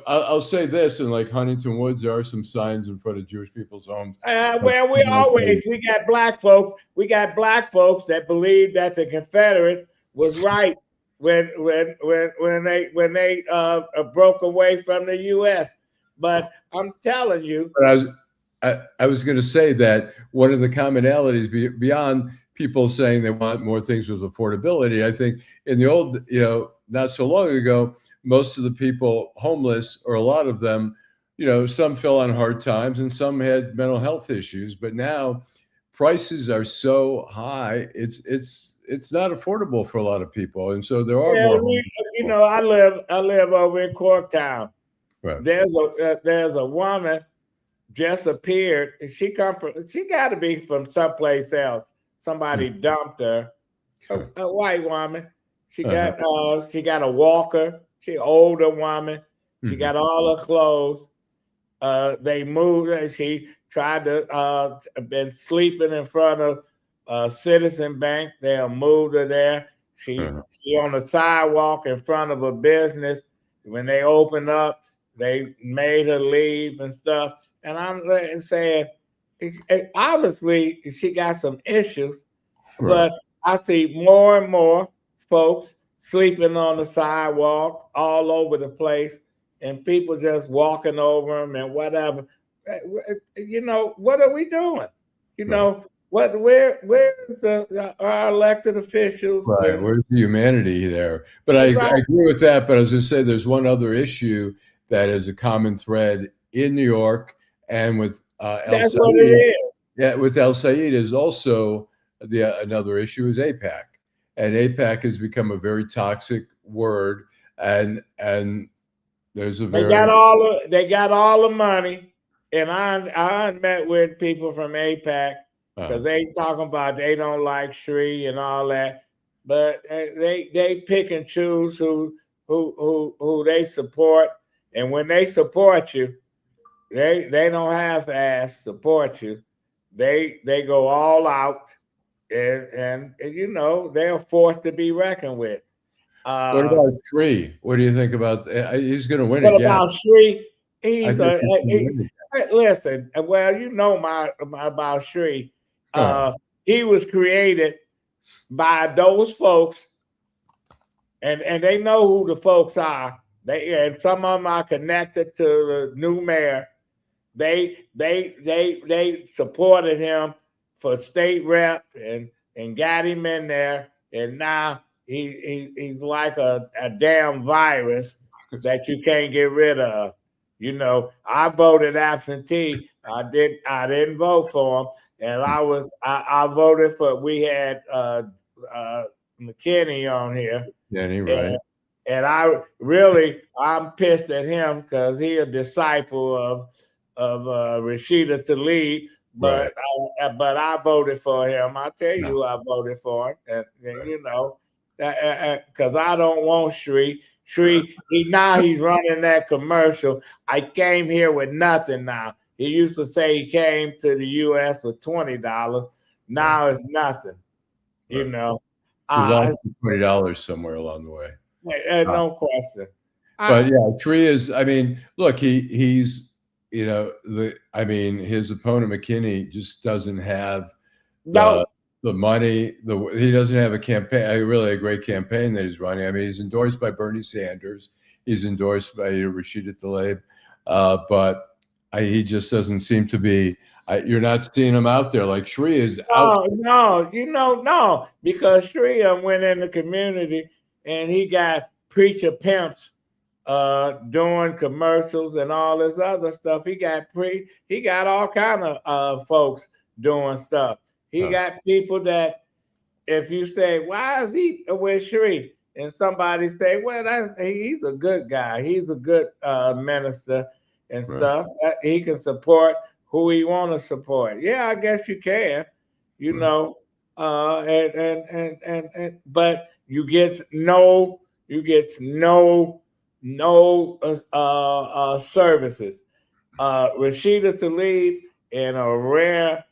I'll say this: in like Huntington Woods, there are some signs in front of Jewish people's homes. We got black folks. We got black folks that believe that the Confederates was right when they broke away from the U.S. But I'm telling you, But I was going to say that one of the commonalities beyond people saying they want more things with affordability, I think in the old, not so long ago, most of the people homeless, or a lot of them, some fell on hard times and some had mental health issues. But now prices are so high, it's not affordable for a lot of people, and so there are more homeless people. I live over in Corktown. Right. There's a woman just appeared. She got to be from someplace else. Somebody dumped her. A white woman. She got a walker. She older woman. She got all her clothes. They moved her. She tried to been sleeping in front of Citizen Bank. They moved her there. She on the sidewalk in front of a business. When they opened up, they made her leave and stuff. And I'm saying, obviously, she got some issues, but I see more and more folks sleeping on the sidewalk all over the place, and people just walking over them and whatever. What are we doing? Where's our elected officials? Right, where's the humanity there? But I agree with that. But I was going to say, there's one other issue that is a common thread in New York and with El Said. What it is. Yeah, with El Said is also another issue is APAC, and APAC has become a very toxic word, and there's a very they got all the money, and I met with people from APAC because they talking about they don't like Sri and all that, but they pick and choose who they support, and when they support you, they don't half-ass support you. They go all out, and they're forced to be reckoned with. What about Sri? What do you think about? He's going to win again. What about Sri? Listen. Well, about Sri. He was created by those folks, and they know who the folks are. And some of them are connected to the new mayor. They supported him for state rep and got him in there, and now he's like a damn virus that you can't get rid of. I voted absentee. I didn't vote for him, and I voted for. We had McKinney on here. Yeah, right. And I'm pissed at him because he's a disciple of Rashida Tlaib, but I voted for him. I tell you, I voted for him, and because I don't want Sri. Now he's running that commercial. I came here with nothing. Now he used to say he came to the U.S. with $20. Now it's nothing. He lost $20 somewhere along the way. No question. But Sri is. I mean, look, he's. His opponent McKinney just doesn't have the money. He doesn't have a campaign. Really, a great campaign that he's running. I mean, he's endorsed by Bernie Sanders. He's endorsed by Rashida Tlaib, but he just doesn't seem to be. You're not seeing him out there like Sri is out. No, because Sri went in the community and he got preacher pimps doing commercials and all this other stuff. He got all kind of folks doing stuff. He got people that if you say, why is he with Sri? And somebody say, well, he's a good guy. He's a good minister and stuff. He can support who he want to support. Yeah, I guess you can, but you get no services. Rashida Tlaib, in a rare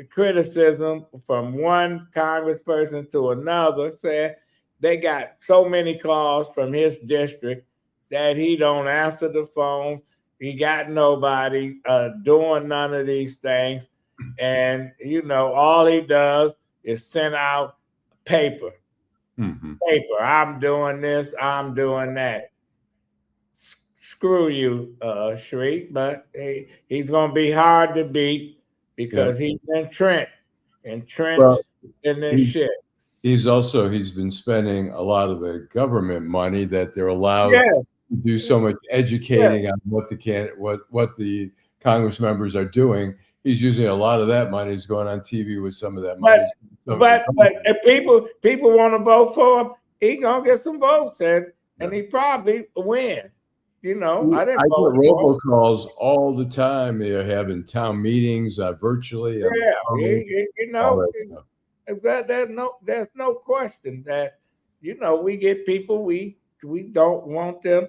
criticism from one congressperson to another, said they got so many calls from his district that he don't answer the phone. He got nobody doing none of these things. And, all he does is send out paper. Mm-hmm. Paper. I'm doing this. I'm doing that. Screw you, Shriek. But he's going to be hard to beat because he's entrenched Well, in this shit. He's been spending a lot of the government money that they're allowed to do so much educating on what the Congress members are doing. He's using a lot of that money. He's going on TV with some of that money. But if people want to vote for him, he gonna get some votes and he probably win. You know, I didn't vote get robocalls all the time. They're having town meetings virtually. You know, there's no question that, you know, we get people we don't want them,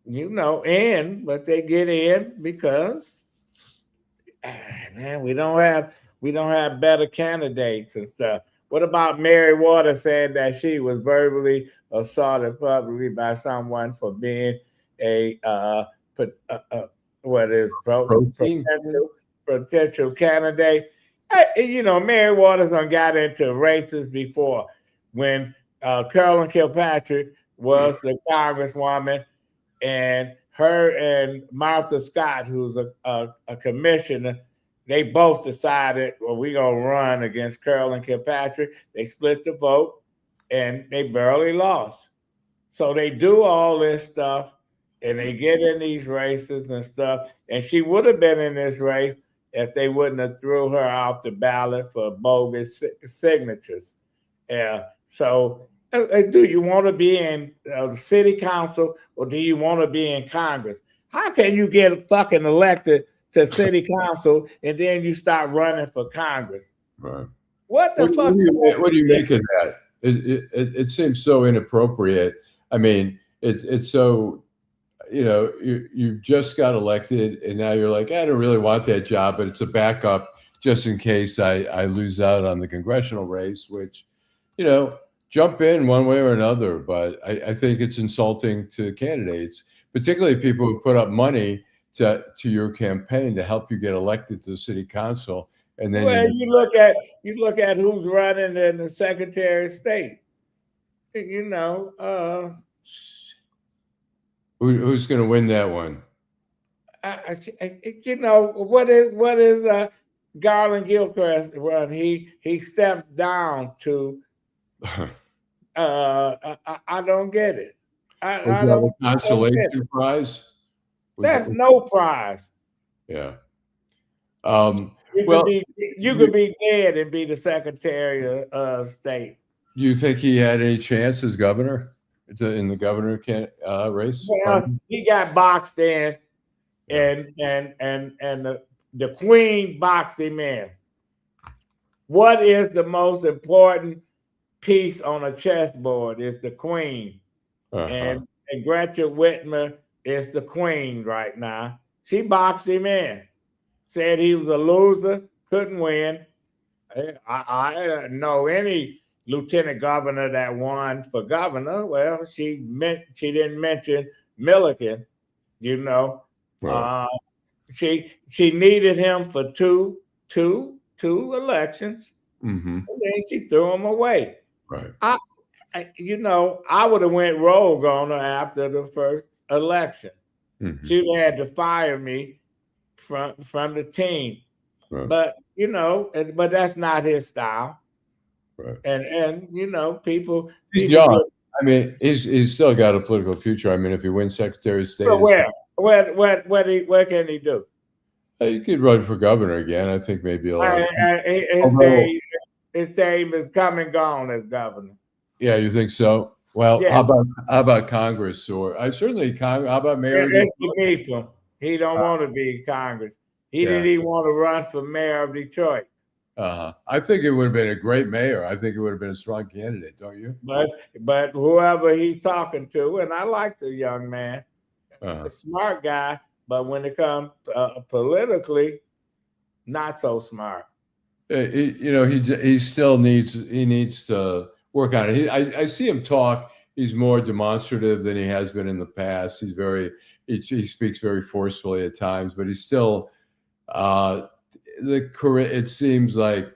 you know, in, but they get in because man, we don't have better candidates and stuff. What about Mary Waters saying that she was verbally assaulted publicly by someone for being a potential candidate? You know, Mary Waters got into races before when Carolyn Kilpatrick was the congresswoman, and her and Martha Scott, who's a commissioner, they both decided, well, we're going to run against Carolyn Kilpatrick. They split the vote, and they barely lost. So they do all this stuff, and they get in these races and stuff. And she would have been in this race if they wouldn't have threw her off the ballot for bogus signatures. So do you want to be in the city council or do you want to be in Congress? How can you get fucking elected to city council and then you start running for Congress? Right. What the fuck? What do you make of that? It seems so inappropriate. I mean, it's so, you know, you just got elected and now you're like, I don't really want that job, but it's a backup just in case I lose out on the congressional race, which, you know, jump in one way or another. But I think it's insulting to candidates, particularly people who put up money to your campaign to help you get elected to the city council. And then you look at who's running in the Secretary of State. You know, who's going to win that one? You know, what is Garland Gilchrist run? He stepped down to. I don't get it. I don't. Consolation prize. That's no prize. Yeah. You could be dead and be the Secretary of State. Do you think he had any chance as governor in the governor race? Well, he got boxed in, and the Queen boxed him in. What is the most important piece on a chessboard? Is the Queen, and Gretchen Whitmer is the Queen right now. She boxed him in. Said he was a loser, couldn't win. I don't know any lieutenant governor that won for governor. Well, she didn't mention Milliken, you know. Right. She needed him for two elections, and then she threw him away. Right. I would have went rogue on her after the first election. She would have had to fire me from the team. Right. But you know, but that's not his style. Right. And you know, people. John, I mean, he's still got a political future. I mean, if he wins Secretary of State, what can he do? He could run for governor again. I think maybe a lot. His time is come and gone as governor. Yeah, you think so? Well, yeah. How about Congress? Or how about mayor? That's beneath him. He don't want to be in Congress. He didn't even want to run for mayor of Detroit. I think it would have been a great mayor. I think it would have been a strong candidate, don't you? But whoever he's talking to, and I like the young man, a smart guy, but when it comes politically, not so smart. He still needs to work on it. I see him talk. He's more demonstrative than he has been in the past. He speaks very forcefully at times, but he's still it seems like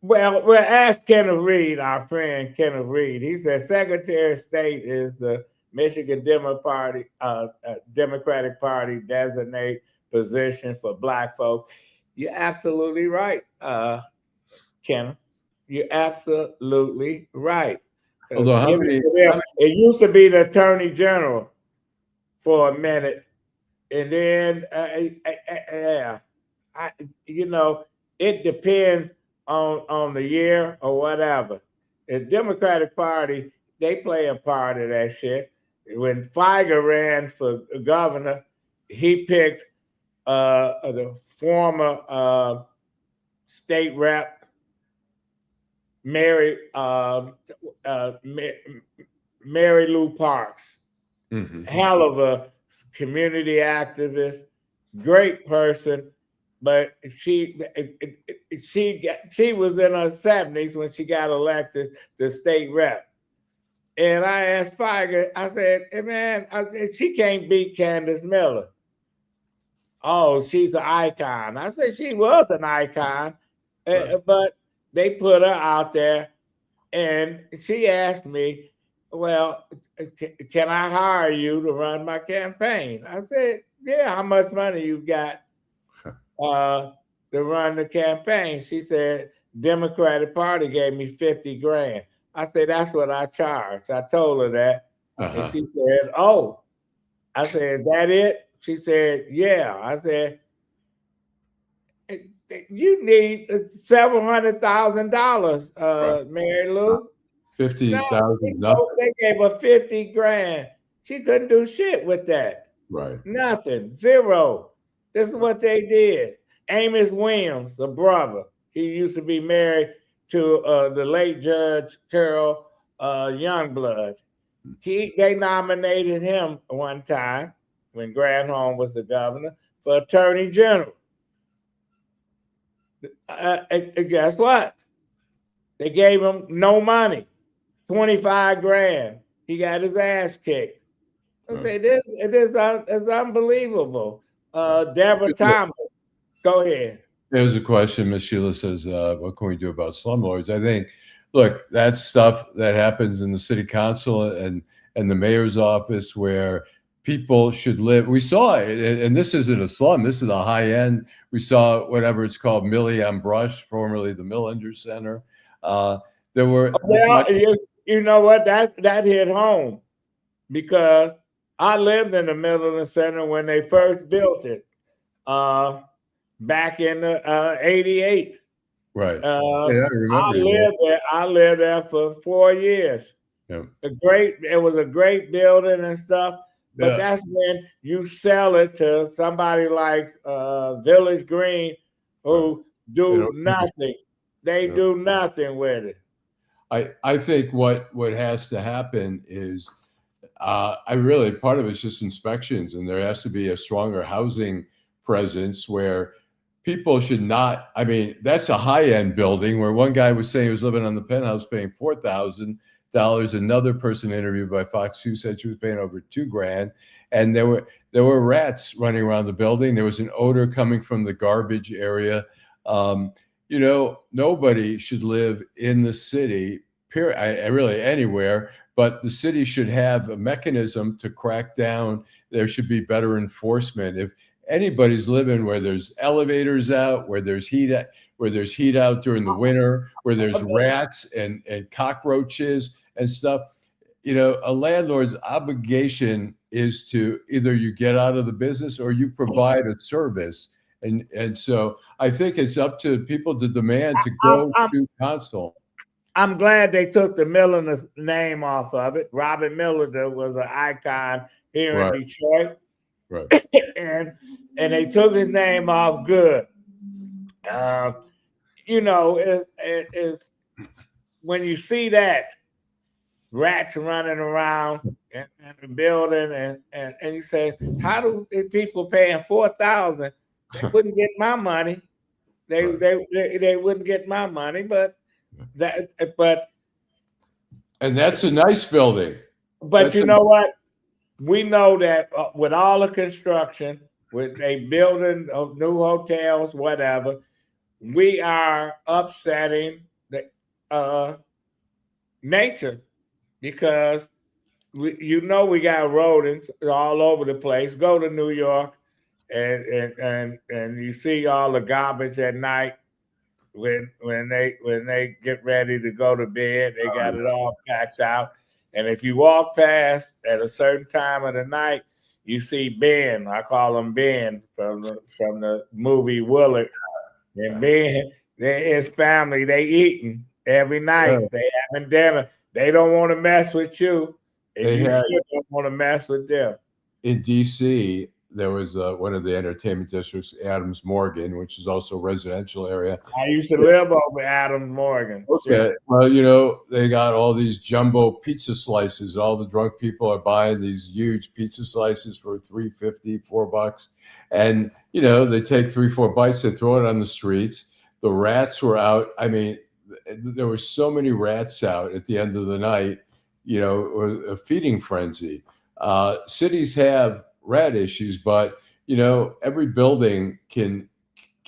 Well, ask Kenneth Reed, our friend Kenneth Reed. He said Secretary of State is the Michigan Democratic Party designate position for Black folks. You're absolutely right, Kenneth. You're absolutely right. Although It used to be the Attorney General for a minute, and then it depends on the year or whatever. The Democratic Party, they play a part of that shit. When Feiger ran for governor, he picked the former state rep Mary Lou Parks. Mm-hmm. Hell of a community activist, great person, but she was in her 70s when she got elected to state rep. And I asked Feiger, I said, hey man, she can't beat Candace Miller. Oh, she's an icon. I said she was an icon, right. But they put her out there, and she asked me, well, can I hire you to run my campaign? I said, yeah, how much money you got to run the campaign? She said, Democratic Party gave me 50 grand. I said, that's what I charge. I told her that. And she said, oh. I said, is that it? She said, yeah. I said, you need several $100,000, right. Mary Lou. 50,000. They gave her 50 grand. She couldn't do shit with that. Right. Nothing. Zero. This is what they did. Amos Williams, the brother, he used to be married to the late Judge Carol Youngblood. They nominated him one time when Granholm was the governor for Attorney General. Guess what? They gave him no money. 25 grand. He got his ass kicked. I say this is unbelievable. Deborah Thomas, go ahead. There's a question. Miss Sheila says, what can we do about slumlords? I think, look, that's stuff that happens in the city council and the mayor's office where people should live. We saw it, and this isn't a slum. This is a high end. We saw whatever it's called, Millie on Brush, formerly the Millender Center. There were. Well, you know what? That hit home because I lived in the Millender Center when they first built it back in 88. Right. I remember. I lived there for 4 years. Yeah. It was a great building and stuff. But that's when you sell it to somebody like Village Green, who do nothing. They do nothing with it. I think what has to happen is, part of it's just inspections, and there has to be a stronger housing presence where people should not. I mean, that's a high end building where one guy was saying he was living on the penthouse paying $4,000. Another person interviewed by Fox 2 said she was paying over $2,000, and there were rats running around the building. There was an odor coming from the garbage area. Nobody should live in the city, really anywhere, but the city should have a mechanism to crack down. There should be better enforcement. If anybody's living where there's elevators out, where there's heat out during the winter, where there's rats and cockroaches and stuff, a landlord's obligation is to either you get out of the business or you provide a service. And so I think it's up to people to demand to go to council. I'm glad they took the Milliner name off of it. Robert Milliner was an icon here in Detroit. Right. and they took his name off good. It's when you see that rats running around in the building and you say, how do people paying $4,000? They wouldn't get my money. They wouldn't get my money, and that's a nice building. But you know what? We know that with all the construction, with a building of new hotels, whatever, we are upsetting nature, because we got rodents all over the place. Go to New York, and you see all the garbage at night when they get ready to go to bed. They got it all packed out, and if you walk past at a certain time of the night, you see Ben. I call him Ben from the movie Willard. And Ben, his family, they eating every night. They having dinner. They don't want to mess with you, and you sure don't want to mess with them. In D.C., there was one of the entertainment districts, Adams Morgan, which is also a residential area. I used to live over Adams Morgan. Okay. Well, they got all these jumbo pizza slices. All the drunk people are buying these huge pizza slices for $3.50, $4. And, they take 3-4 bites and throw it on the streets. The rats were out. I mean, there were so many rats out at the end of the night, it was a feeding frenzy. Cities have rat issues, but, every building can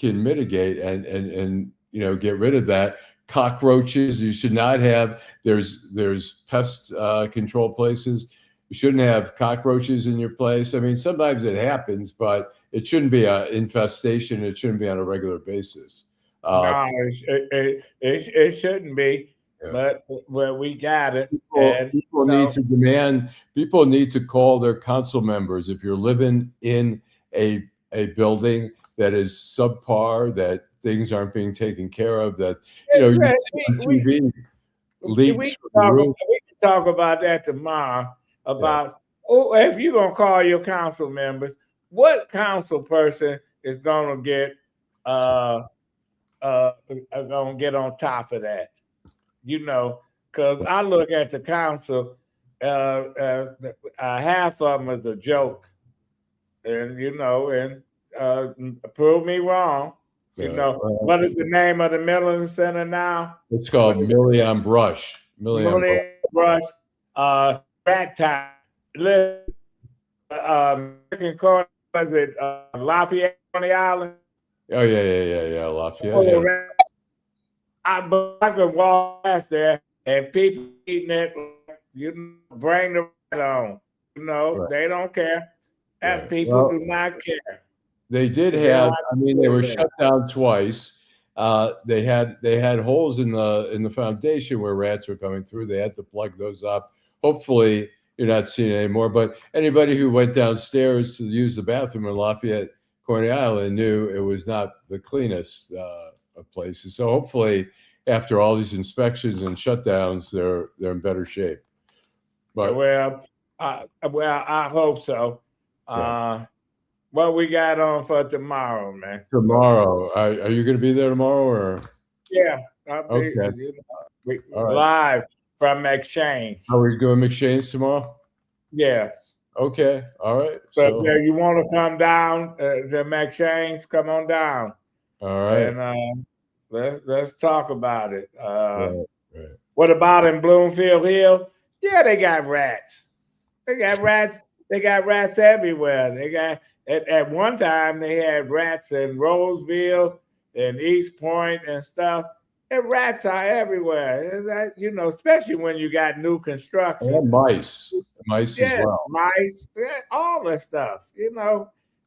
mitigate and get rid of that. Cockroaches, you should not have. There's pest control places. You shouldn't have cockroaches in your place. I mean, sometimes it happens, but it shouldn't be an infestation. It shouldn't be on a regular basis. No, it shouldn't be. Yeah. But we got it. People need to demand. People need to call their council members. If you're living in a building that is subpar, that things aren't being taken care of, that you see on TV leaks. We can talk about that tomorrow. About if you're gonna call your council members, what council person is gonna get on top of that? Because I look at the council, half of them is a joke, and prove me wrong. What is the name of the Midland Center now? It's called Million Brush. Million Brush. Rat time. American Corner, was it Lafayette on the island? Oh yeah, Lafayette. I could walk past there and people eating it. Bring the rat on. They don't care. And people do not care. They did have. I mean, they were shut down twice. They had holes in the foundation where rats were coming through. They had to plug those up. Hopefully, you're not seeing it anymore. But anybody who went downstairs to use the bathroom in Lafayette Corner Island knew it was not the cleanest of places. So hopefully, after all these inspections and shutdowns, they're in better shape. But I hope so. What we got on for tomorrow, man? Tomorrow, are you going to be there tomorrow, or? Yeah, I'll be live from Exchange. Are we doing Exchange tomorrow? Yes. Okay. All right. So if you want to come down to Exchange, come on down. All right. And let's talk about it. What about in Bloomfield Hill? Yeah, they got rats. They got rats. They got rats everywhere. They got at one time they had rats in Roseville and East Point and stuff. And rats are everywhere. That, especially when you got new construction. And mice as well. Mice, all that stuff.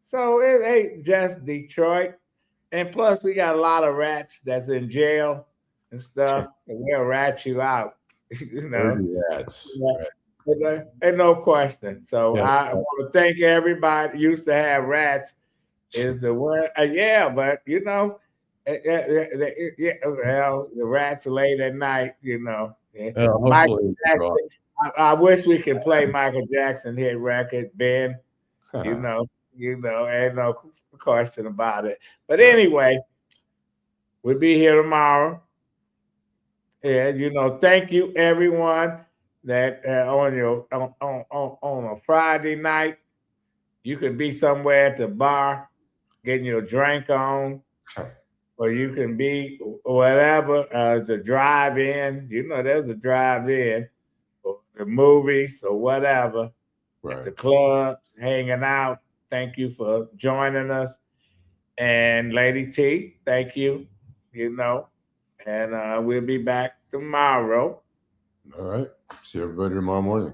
So it ain't just Detroit. And plus, we got a lot of rats that's in jail and stuff, and they'll rat you out. Rats. Right. Ain't no question. So I want to thank everybody. Used to have rats. Is the one? But the rats late at night. Michael Jackson. I wish we could play Michael Jackson hit record, Ben. Ain't no question about it. But anyway, we'll be here tomorrow. And thank you everyone that on a Friday night you could be somewhere at the bar getting your drink on, or you can be whatever the drive-in. There's a drive-in, or the movies or whatever, at the clubs, hanging out. Thank you for joining us. And Lady T, thank you, And we'll be back tomorrow. All right. See everybody tomorrow morning.